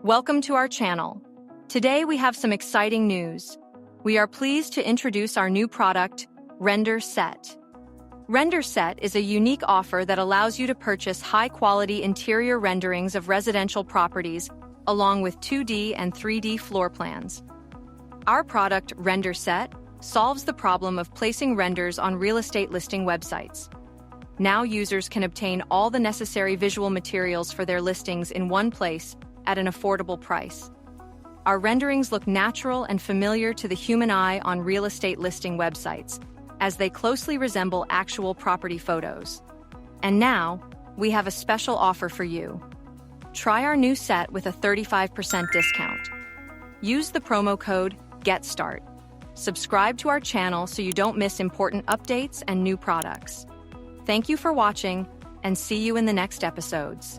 Welcome to our channel. Today we have some exciting news. We are pleased to introduce our new product, Render Set. Render Set is a unique offer that allows you to purchase high-quality interior renderings of residential properties, along with 2D and 3D floor plans. Our product, Render Set, solves the problem of placing renders on real estate listing websites. Now users can obtain all the necessary visual materials for their listings in one place at an affordable price. Our renderings look natural and familiar to the human eye on real estate listing websites, as they closely resemble actual property photos. And now, we have a special offer for you. Try our new set with a 35% discount. Use the promo code GETSTART. Subscribe to our channel so you don't miss important updates and new products. Thank you for watching, and see you in the next episodes.